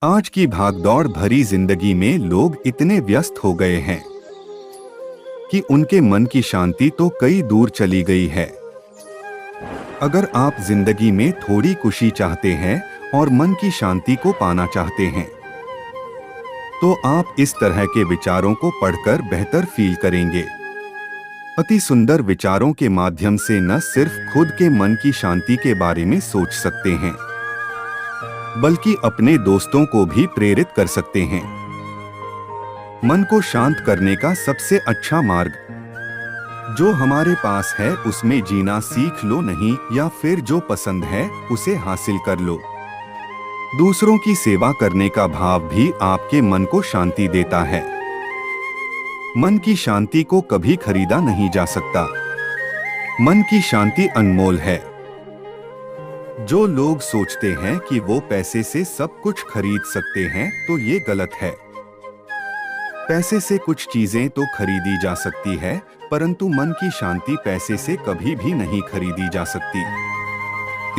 आज की भागदौड़ भरी जिंदगी में लोग इतने व्यस्त हो गए हैं कि उनके मन की शांति तो कई दूर चली गई है। अगर आप जिंदगी में थोड़ी खुशी चाहते हैं और मन की शांति को पाना चाहते हैं, तो आप इस तरह के विचारों को पढ़कर बेहतर फील करेंगे। अति सुंदर विचारों के माध्यम से न सिर्फ खुद के मन की शांति के बारे में सोच सकते हैं, बल्कि अपने दोस्तों को भी प्रेरित कर सकते हैं। मन को शांत करने का सबसे अच्छा मार्ग जो हमारे पास है उसमें जीना सीख लो, नहीं या फिर जो पसंद है उसे हासिल कर लो। दूसरों की सेवा करने का भाव भी आपके मन को शांति देता है। मन की शांति को कभी खरीदा नहीं जा सकता। मन की शांति अनमोल है। जो लोग सोचते हैं कि वो पैसे से सब कुछ खरीद सकते हैं, तो ये गलत है। पैसे से कुछ चीजें तो खरीदी जा सकती है, परंतु मन की शांति पैसे से कभी भी नहीं खरीदी जा सकती।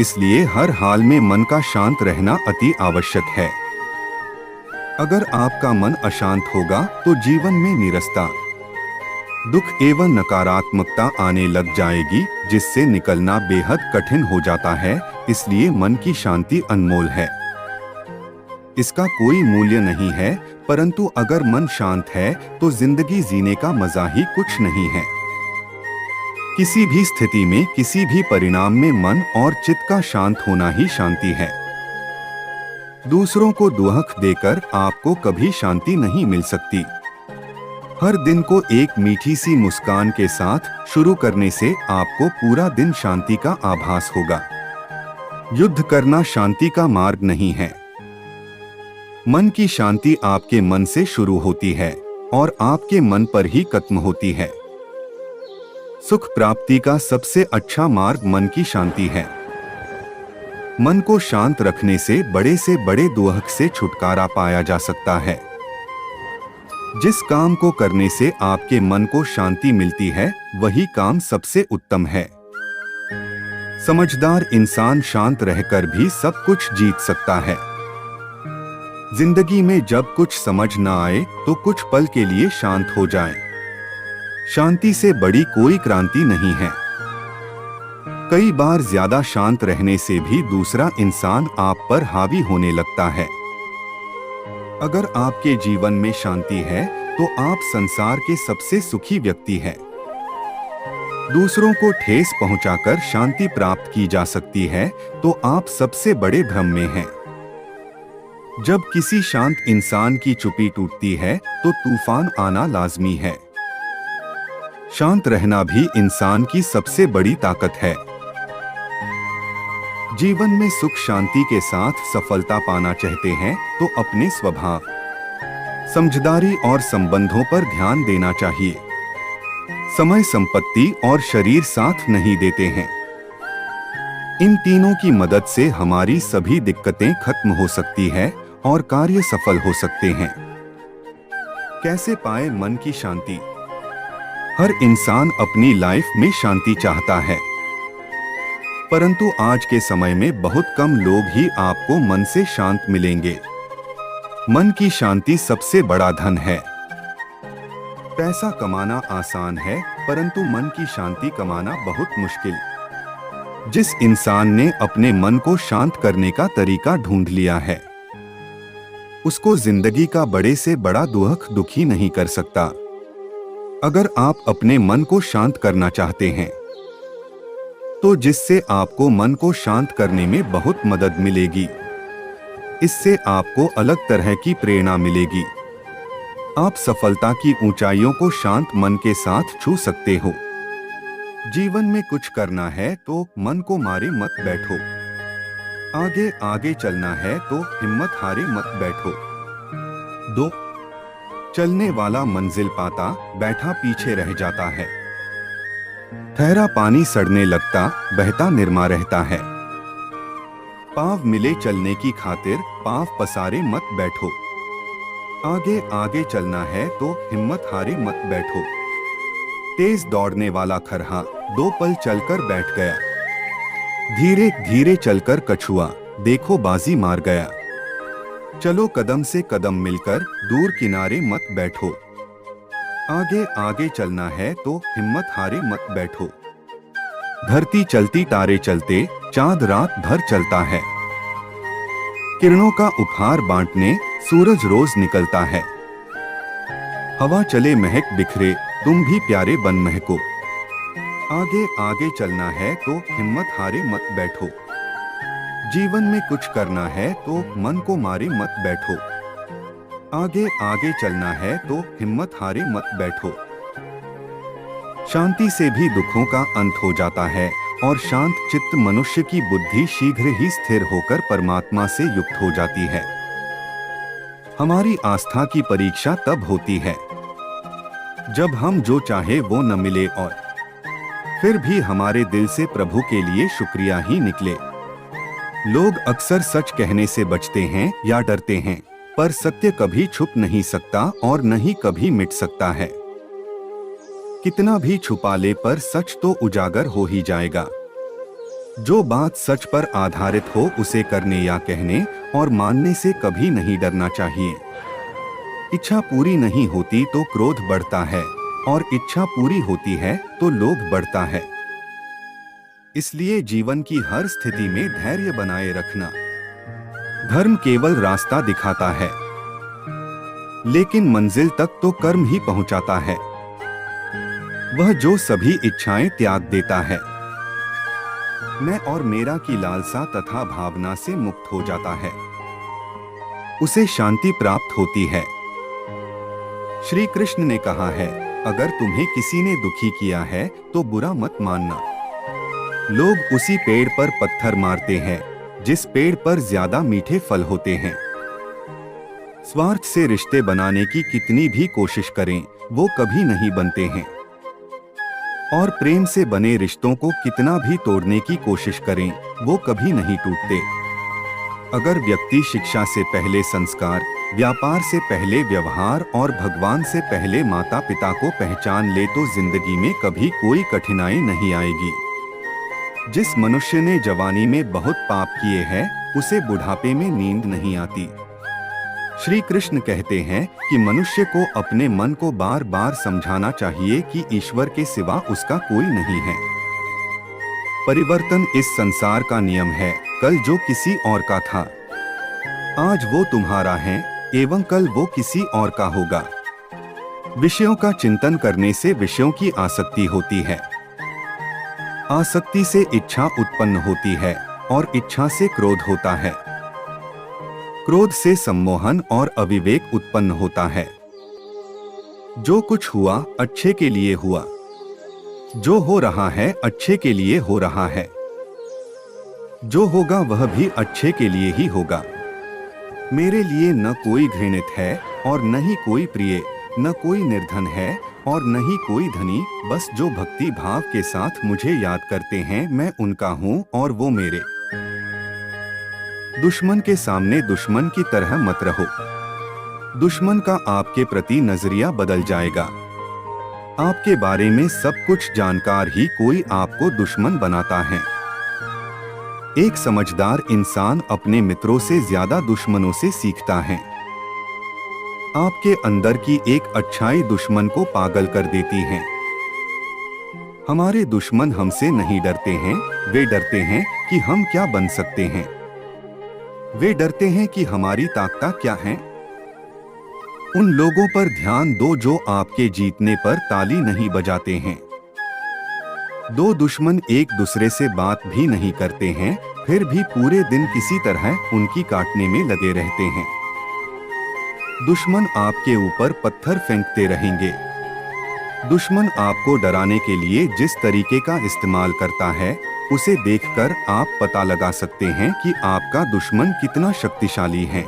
इसलिए हर हाल में मन का शांत रहना अति आवश्यक है। अगर आपका मन अशांत होगा तो जीवन में निरस्ता, दुख एवं नकारात्मकता आने लग जाएगी, जिससे निकलना बेहद कठिन हो जाता है। इसलिए मन की शांति अनमोल है। इसका कोई मूल्य नहीं है, परंतु अगर मन शांत है तो जिंदगी जीने का मजा ही कुछ नहीं है। किसी भी स्थिति में, किसी भी परिणाम में मन और चित्त का शांत होना ही शांति है। दूसरों को दुख देकर आपको कभी शांति नहीं मिल सकती। हर दिन को एक मीठी सी मुस्कान के साथ शुरू करने से आपको पूरा दिन शांति का आभास होगा। युद्ध करना शांति का मार्ग नहीं है। मन की शांति आपके मन से शुरू होती है और आपके मन पर ही खत्म होती है। सुख प्राप्ति का सबसे अच्छा मार्ग मन की शांति है। मन को शांत रखने से बड़े दुख से छुटकारा पाया जा सकता है। जिस काम को करने से आपके मन को शांति मिलती है, वही काम सबसे उत्तम है। समझदार इंसान शांत रहकर भी सब कुछ जीत सकता है। जिंदगी में जब कुछ समझ न आए तो कुछ पल के लिए शांत हो जाएं। शांति से बड़ी कोई क्रांति नहीं है। कई बार ज्यादा शांत रहने से भी दूसरा इंसान आप पर हावी होने लगता है। अगर आपके जीवन में शांति है तो आप संसार के सबसे सुखी व्यक्ति हैं। दूसरों को ठेस पहुंचाकर शांति प्राप्त की जा सकती है, तो आप सबसे बड़े भ्रम में हैं। जब किसी शांत इंसान की चुप्पी टूटती है तो तूफान आना लाजमी है। शांत रहना भी इंसान की सबसे बड़ी ताकत है। जीवन में सुख शांति के साथ सफलता पाना चाहते हैं तो अपने स्वभाव, समझदारी और संबंधों पर ध्यान देना चाहिए। समय, संपत्ति और शरीर साथ नहीं देते हैं। इन तीनों की मदद से हमारी सभी दिक्कतें खत्म हो सकती है और कार्य सफल हो सकते हैं। कैसे पाए मन की शांति? हर इंसान अपनी लाइफ में शांति चाहता है, परंतु आज के समय में बहुत कम लोग ही आपको मन से शांत मिलेंगे। मन की शांति सबसे बड़ा धन है। पैसा कमाना आसान है, परंतु मन की शांति कमाना बहुत मुश्किल। जिस इंसान ने अपने मन को शांत करने का तरीका ढूंढ लिया है, उसको जिंदगी का बड़े से बड़ा दुखी नहीं कर सकता। अगर आप अपने मन को शांत करना चाहते हैं, तो जिससे आपको मन को शांत करने में बहुत मदद मिलेगी। इससे आपको अलग तरह की प्रेरणा मिलेगी। आप सफलता की ऊंचाइयों को शांत मन के साथ छू सकते हो। जीवन में कुछ करना है तो मन को मारे मत बैठो। आगे आगे चलना है तो हिम्मत हारे मत बैठो। 2. चलने वाला मंजिल पाता, बैठा पीछे रह जाता है। ठहरा पानी सड़ने लगता, बहता निरमा रहता है। पाँव मिले चलने की खातिर, पाँव पसारे मत बैठो। आगे आगे चलना है तो हिम्मत हारे मत बैठो। तेज दौड़ने वाला खरहा 2 पल चलकर बैठ गया। धीरे धीरे चलकर कछुआ देखो बाजी मार गया। चलो कदम से कदम मिलकर, दूर किनारे मत बैठो। आगे आगे चलना है तो हिम्मत हारे मत बैठो। धरती चलती तारे चलते, चांद रात भर चलता है। किरणों का उपहार बांटने सूरज रोज निकलता है। हवा चले महक बिखरे, तुम भी प्यारे बन महको। आगे आगे चलना है तो हिम्मत हारे मत बैठो। जीवन में कुछ करना है तो मन को मारे मत बैठो। आगे आगे चलना है तो हिम्मत हारे मत बैठो। शांति से भी दुखों का अंत हो जाता है और शांत चित्त मनुष्य की बुद्धि शीघ्र ही स्थिर होकर परमात्मा से युक्त हो जाती है। हमारी आस्था की परीक्षा तब होती है जब हम जो चाहे वो न मिले और फिर भी हमारे दिल से प्रभु के लिए शुक्रिया ही निकले। लोग अक्सर सच कहने से बचते हैं या डरते हैं, पर सत्य कभी छुप नहीं सकता और न ही कभी मिट सकता है। कितना भी छुपा ले पर सच तो उजागर हो ही जाएगा। जो बात सच पर आधारित हो उसे करने या कहने और मानने से कभी नहीं डरना चाहिए। इच्छा पूरी नहीं होती तो क्रोध बढ़ता है और इच्छा पूरी होती है तो लोभ बढ़ता है। इसलिए जीवन की हर स्थिति में धैर्य बनाए रखना। धर्म केवल रास्ता दिखाता है, लेकिन मंजिल तक तो कर्म ही पहुंचाता है। वह जो सभी इच्छाएं त्याग देता है, मैं और मेरा की लालसा तथा भावना से मुक्त हो जाता है, उसे शांति प्राप्त होती है। श्री कृष्ण ने कहा है, अगर तुम्हें किसी ने दुखी किया है तो बुरा मत मानना। लोग उसी पेड़ पर पत्थर मारते हैं जिस पेड़ पर ज्यादा मीठे फल होते हैं। स्वार्थ से रिश्ते बनाने की कितनी भी कोशिश करें, वो कभी नहीं बनते हैं। और प्रेम से बने रिश्तों को कितना भी तोड़ने की कोशिश करें, वो कभी नहीं टूटते। अगर व्यक्ति शिक्षा से पहले संस्कार, व्यापार से पहले व्यवहार और भगवान से पहले माता पिता को पहचान ले तो जिंदगी में कभी कोई कठिनाई नहीं आएगी। जिस मनुष्य ने जवानी में बहुत पाप किए हैं, उसे बुढ़ापे में नींद नहीं आती। श्री कृष्ण कहते हैं कि मनुष्य को अपने मन को बार बार समझाना चाहिए कि ईश्वर के सिवा उसका कोई नहीं है। परिवर्तन इस संसार का नियम है। कल जो किसी और का था, आज वो तुम्हारा है एवं कल वो किसी और का होगा। विषयों का चिंतन करने से विषयों की आसक्ति होती है। आसक्ति से इच्छा उत्पन्न होती है और इच्छा से क्रोध होता है। क्रोध से सम्मोहन और अविवेक उत्पन्न होता है। जो कुछ हुआ अच्छे के लिए हुआ, जो हो रहा है अच्छे के लिए हो रहा है, जो होगा वह भी अच्छे के लिए ही होगा। मेरे लिए न कोई घृणित है और न ही कोई प्रिय, न कोई निर्धन है और न ही कोई धनी। बस जो भक्ति भाव के साथ मुझे याद करते हैं, मैं उनका हूँ और वो मेरे। दुश्मन के सामने दुश्मन की तरह मत रहो। दुश्मन का आपके प्रति नजरिया बदल जाएगा। आपके बारे में सब कुछ जानकार ही कोई आपको दुश्मन बनाता है। एक समझदार इंसान अपने मित्रों से ज्यादा दुश्मनों से सीखता है। आपके अंदर की एक अच्छाई दुश्मन को पागल कर देती है। हमारे दुश्मन हमसे नहीं डरते हैं, वे डरते हैं कि हम क्या बन सकते हैं। वे डरते हैं कि हमारी ताकत क्या है। उन लोगों पर ध्यान दो जो आपके जीतने पर ताली नहीं बजाते हैं। दो दुश्मन एक दूसरे से बात भी नहीं करते हैं, फिर भी पूरे दिन किसी तरह उनकी काटने में लगे रहते हैं। दुश्मन आपके ऊपर पत्थर फेंकते रहेंगे। दुश्मन आपको डराने के लिए जिस तरीके का इस्तेमाल करता है, उसे देखकर आप पता लगा सकते हैं कि आपका दुश्मन कितना शक्तिशाली है।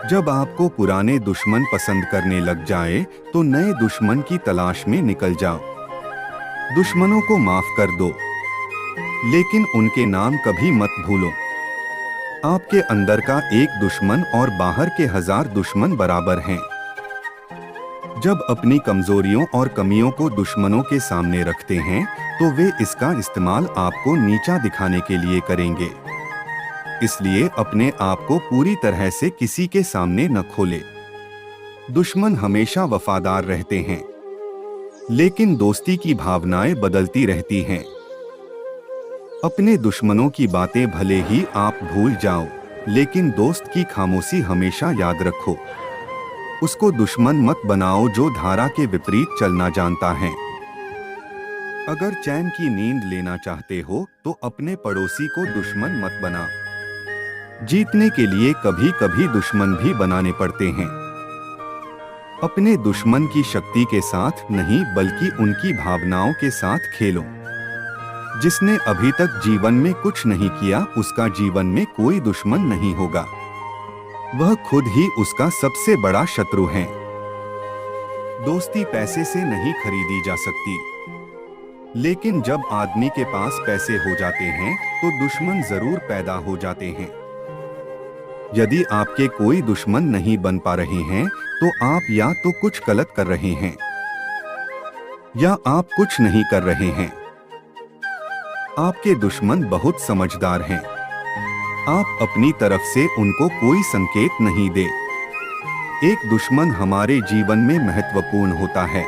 जब आपको पुराने दुश्मन पसंद करने लग जाए, तो नए दुश्मन की तलाश में निकल जाओ। दुश्मनों को माफ कर दो, लेकिन उनके नाम कभी मत भूलो। आपके अंदर का एक दुश्मन और बाहर के 1000 दुश्मन बराबर हैं। जब अपनी कमजोरियों और कमियों को दुश्मनों के सामने रखते हैं, तो वे इसका इस्तेमाल आपको नीचा दिखाने के लिए करेंगे। इसलिए अपने आप को पूरी तरह से किसी के सामने न खोले। दुश्मन हमेशा वफादार रहते हैं, लेकिन दोस्ती की भावनाएं बदलती रहती हैं। अपने दुश्मनों की बातें भले ही आप भूल जाओ, लेकिन दोस्त की खामोशी हमेशा याद रखो। उसको दुश्मन मत बनाओ जो धारा के विपरीत चलना जानता है। अगर चैन की नींद लेना चाहते हो तो अपने पड़ोसी को दुश्मन मत बना। जीतने के लिए कभी कभी दुश्मन भी बनाने पड़ते हैं। अपने दुश्मन की शक्ति के साथ नहीं, बल्कि उनकी भावनाओं के साथ खेलो। जिसने अभी तक जीवन में कुछ नहीं किया, उसका जीवन में कोई दुश्मन नहीं होगा। वह खुद ही उसका सबसे बड़ा शत्रु है। दोस्ती पैसे से नहीं खरीदी जा सकती, लेकिन जब आदमी के पास पैसे हो जाते हैं तो दुश्मन जरूर पैदा हो जाते हैं। यदि आपके कोई दुश्मन नहीं बन पा रहे हैं तो आप या तो कुछ गलत कर रहे हैं या आप कुछ नहीं कर रहे हैं। आपके दुश्मन बहुत समझदार हैं। आप अपनी तरफ से उनको कोई संकेत नहीं दे। एक दुश्मन हमारे जीवन में महत्वपूर्ण होता है,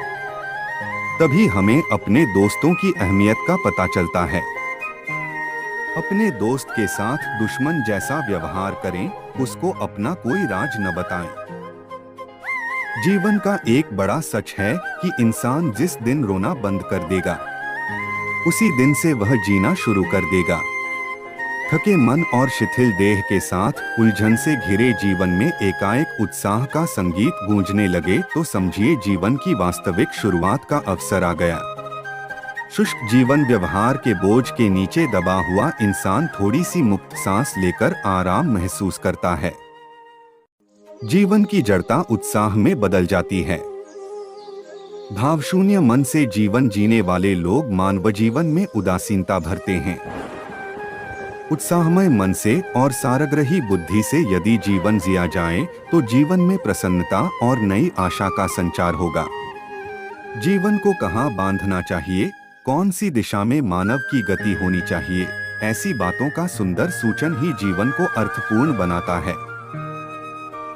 तभी हमें अपने दोस्तों की अहमियत का पता चलता है। अपने दोस्त के साथ दुश्मन जैसा व्यवहार करें, उसको अपना कोई राज न बताएं। जीवन का एक बड़ा सच है कि इंसान जिस दिन रोना बंद कर देगा, उसी दिन से वह जीना शुरू कर देगा। थके मन और शिथिल देह के साथ उलझन से घिरे जीवन में एकाएक उत्साह का संगीत गूंजने लगे तो समझिए जीवन की वास्तविक शुरुआत का अवसर आ गया। शुष्क जीवन व्यवहार के बोझ के नीचे दबा हुआ इंसान थोड़ी सी मुक्त सांस लेकर आराम महसूस करता है। जीवन की जड़ता उत्साह में बदल जाती है। भावशून्य मन से जीवन जीने वाले लोग मानव जीवन में उदासीनता भरते हैं। उत्साहमय मन से और सारग्रही बुद्धि से यदि जीवन जिया जाए तो जीवन में प्रसन्नता और नई आशा का संचार होगा। जीवन को कहाँ बांधना चाहिए, कौन सी दिशा में मानव की गति होनी चाहिए, ऐसी बातों का सुंदर सूचन ही जीवन को अर्थपूर्ण बनाता है।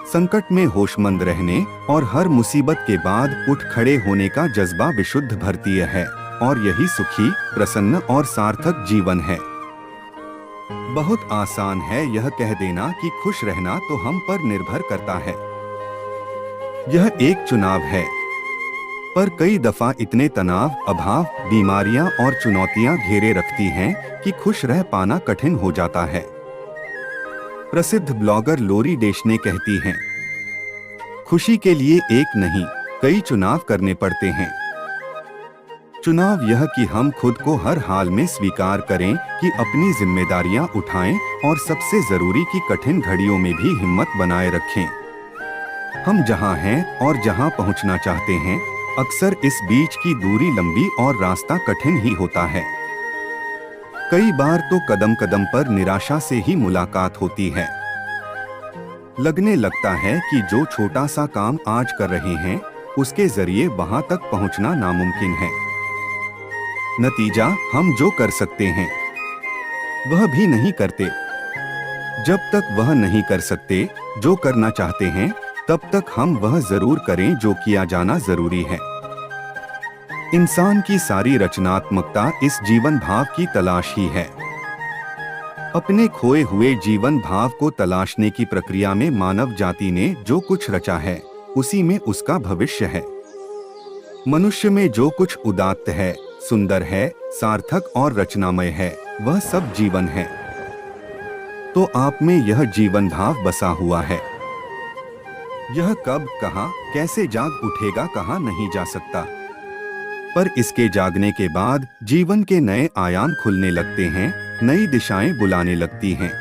संकट में होशमंद रहने और हर मुसीबत के बाद उठ खड़े होने का जज्बा विशुद्ध भारतीय है, और यही सुखी, प्रसन्न और सार्थक जीवन है। बहुत आसान है यह कह देना कि खुश रहना तो हम पर निर्भर करता है। यह एक चुनाव है, पर कई दफा इतने तनाव, अभाव, बीमारियां और चुनौतियां घेरे रखती हैं कि खुश रह पाना कठिन हो जाता है। प्रसिद्ध ब्लॉगर लोरी डेशने कहती हैं, खुशी के लिए एक नहीं, कई चुनाव करने पड़ते हैं। चुनाव यह कि हम खुद को हर हाल में स्वीकार करें कि अपनी जिम्मेदारियां उठाएं और सबसे जरूरी कि कठिन घड़ियों में भी हिम्मत बनाए रखें। हम जहां हैं और जहां पहुंचना चाहते हैं, अक्सर इस बीच की दूरी लंबी और रास्ता कठिन ही होता है। कई बार तो कदम कदम पर निराशा से ही मुलाकात होती है। लगने लगता है कि जो छोटा सा काम आज कर रहे हैं, उसके जरिए वहां तक पहुंचना नामुमकिन है। नतीजा, हम जो कर सकते हैं वह भी नहीं करते। जब तक वह नहीं कर सकते जो करना चाहते हैं, तब तक हम वह जरूर करें जो किया जाना जरूरी है। इंसान की सारी रचनात्मकता इस जीवन भाव की तलाश ही है। अपने खोए हुए जीवन भाव को तलाशने की प्रक्रिया में मानव जाति ने जो कुछ रचा है, उसी में उसका भविष्य है। मनुष्य में जो कुछ उदात्त है, सुंदर है, सार्थक और रचनामय है, वह सब जीवन है। तो आप में यह जीवन भाव बसा हुआ है। यह कब, कहां, कैसे जाग उठेगा, कहां नहीं जा सकता। पर इसके जागने के बाद जीवन के नए आयाम खुलने लगते हैं, नई दिशाएं बुलाने लगती हैं।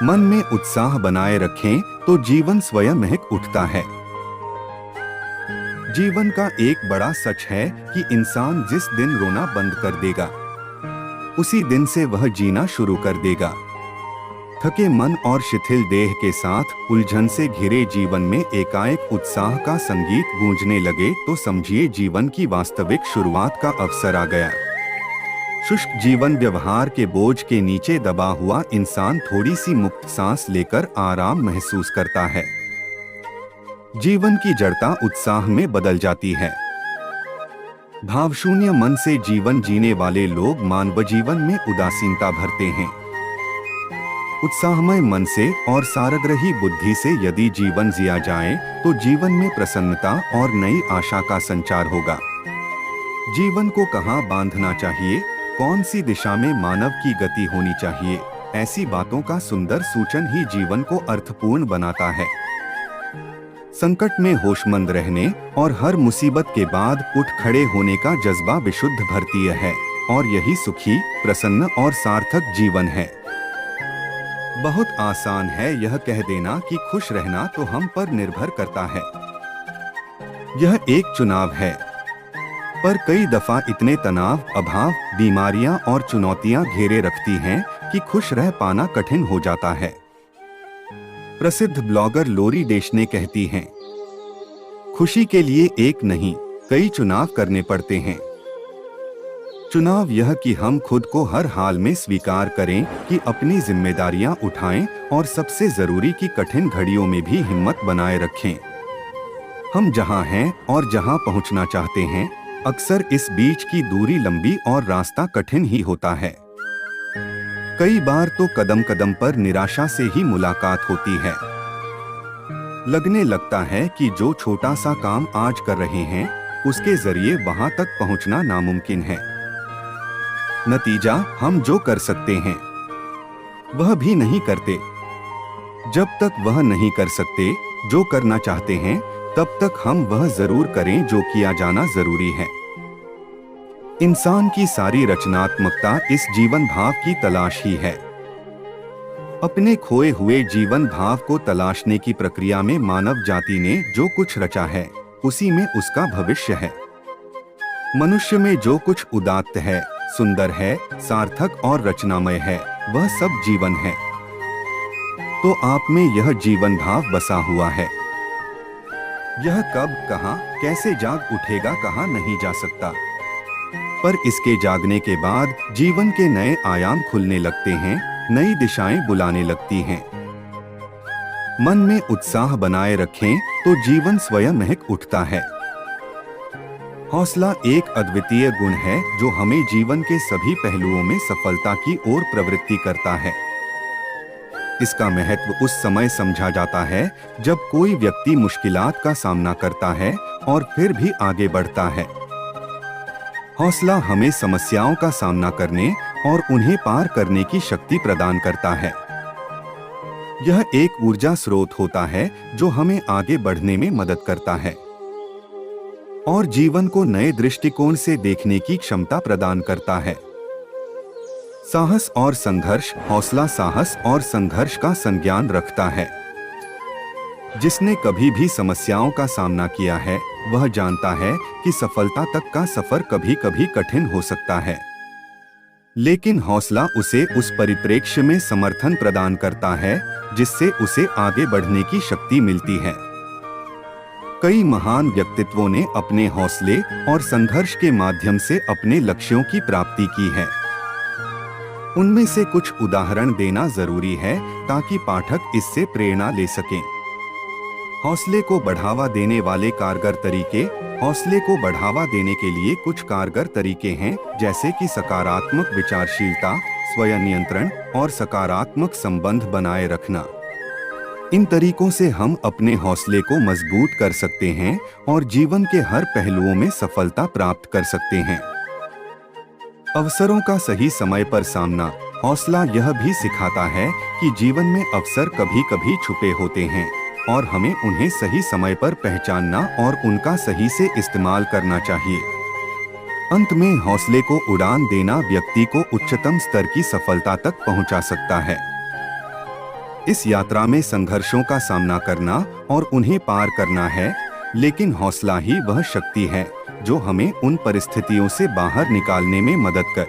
मन में उत्साह बनाए रखें तो जीवन स्वयं महक उठता है। जीवन का एक बड़ा सच है कि इंसान जिस दिन रोना बंद कर देगा, उसी दिन से वह जीना शुरू कर देगा। थके मन और शिथिल देह के साथ उलझन से घिरे जीवन में एकाएक उत्साह का संगीत गूंजने लगे तो समझिए जीवन की वास्तविक शुरुआत का अवसर आ गया। शुष्क जीवन व्यवहार के बोझ के नीचे दबा हुआ इंसान थोड़ी सी मुक्त सांस लेकर आराम महसूस करता है। जीवन की जड़ता उत्साह में बदल जाती है। भावशून्य मन से जीवन जीने वाले लोग मानव जीवन में उदासीनता भरते हैं। उत्साहमय मन से और सारग्रही बुद्धि से यदि जीवन जिया जाए तो जीवन में प्रसन्नता और नई आशा का संचार होगा। जीवन को कहाँ बांधना चाहिए, कौन सी दिशा में मानव की गति होनी चाहिए, ऐसी बातों का सुंदर सूचन ही जीवन को अर्थपूर्ण बनाता है। संकट में होशमंद रहने और हर मुसीबत के बाद उठ खड़े होने का जज्बा विशुद्ध भारतीय है और यही सुखी, प्रसन्न और सार्थक जीवन है। बहुत आसान है यह कह देना कि खुश रहना तो हम पर निर्भर करता है। यह एक चुनाव है, पर कई दफा इतने तनाव, अभाव, बीमारियां और चुनौतियां घेरे रखती हैं कि खुश रह पाना कठिन हो जाता है। प्रसिद्ध ब्लॉगर लोरी डेशने कहती हैं, खुशी के लिए एक नहीं, कई चुनाव करने पड़ते हैं। चुनाव यह कि हम खुद को हर हाल में स्वीकार करें कि अपनी जिम्मेदारियां उठाएं और सबसे जरूरी कि कठिन घड़ियों में भी हिम्मत बनाए रखें। हम जहां हैं और जहां पहुंचना चाहते हैं, अक्सर इस बीच की दूरी लंबी और रास्ता कठिन ही होता है। कई बार तो कदम कदम पर निराशा से ही मुलाकात होती है। लगने लगता है कि जो छोटा सा काम आज कर रहे हैं, उसके जरिए वहां तक पहुंचना नामुमकिन है। नतीजा, हम जो कर सकते हैं वह भी नहीं करते। जब तक वह नहीं कर सकते जो करना चाहते हैं, तब तक हम वह जरूर करें जो किया जाना जरूरी है। इंसान की सारी रचनात्मकता इस जीवन भाव की तलाश ही है। अपने खोए हुए जीवन भाव को तलाशने की प्रक्रिया में मानव जाति ने जो कुछ रचा है, उसी में उसका भविष्य है। मनुष्य में जो कुछ उदात्त है, सुंदर है, सार्थक और रचनामय है, वह सब जीवन है। तो आप में यह जीवन भाव बसा हुआ है। यह कब, कहां, कैसे जाग उठेगा, कहा नहीं जा सकता, पर इसके जागने के बाद जीवन के नए आयाम खुलने लगते हैं, नई दिशाएं बुलाने लगती हैं। मन में उत्साह बनाए रखें तो जीवन स्वयं महक उठता है। हौसला एक अद्वितीय गुण है जो हमें जीवन के सभी पहलुओं में सफलता की ओर प्रवृत्ति करता है। इसका महत्व उस समय समझा जाता है जब कोई व्यक्ति मुश्किलात का सामना करता है और फिर भी आगे बढ़ता है। हौसला हमें समस्याओं का सामना करने और उन्हें पार करने की शक्ति प्रदान करता है। यह एक ऊर्जा स्रोत होता है जो हमें आगे बढ़ने में मदद करता है और जीवन को नए दृष्टिकोण से देखने की क्षमता प्रदान करता है। साहस और संघर्ष, हौसला साहस और संघर्ष का संज्ञान रखता है। जिसने कभी भी समस्याओं का सामना किया है, वह जानता है कि सफलता तक का सफर कभी कभी कठिन हो सकता है, लेकिन हौसला उसे उस परिप्रेक्ष्य में समर्थन प्रदान करता है जिससे उसे आगे बढ़ने की शक्ति मिलती है। कई महान व्यक्तित्वों ने अपने हौसले और संघर्ष के माध्यम से अपने लक्ष्यों की प्राप्ति की है। उनमें से कुछ उदाहरण देना जरूरी है ताकि पाठक इससे प्रेरणा ले सकें। हौसले को बढ़ावा देने वाले कारगर तरीके। हौसले को बढ़ावा देने के लिए कुछ कारगर तरीके हैं, जैसे कि सकारात्मक विचारशीलता, स्वयं नियंत्रण और सकारात्मक संबंध बनाए रखना। इन तरीकों से हम अपने हौसले को मजबूत कर सकते हैं और जीवन के हर पहलुओं में सफलता प्राप्त कर सकते हैं। अवसरों का सही समय पर सामना। हौसला यह भी सिखाता है कि जीवन में अवसर कभी कभी छुपे होते हैं और हमें उन्हें सही समय पर पहचानना और उनका सही से इस्तेमाल करना चाहिए। अंत में हौसले को उड़ान देना व्यक्ति को उच्चतम स्तर की सफलता तक पहुंचा सकता है। इस यात्रा में संघर्षों का सामना करना और उन्हें पार करना है, लेकिन हौसला ही वह शक्ति है जो हमें उन परिस्थितियों से बाहर निकालने में मदद कर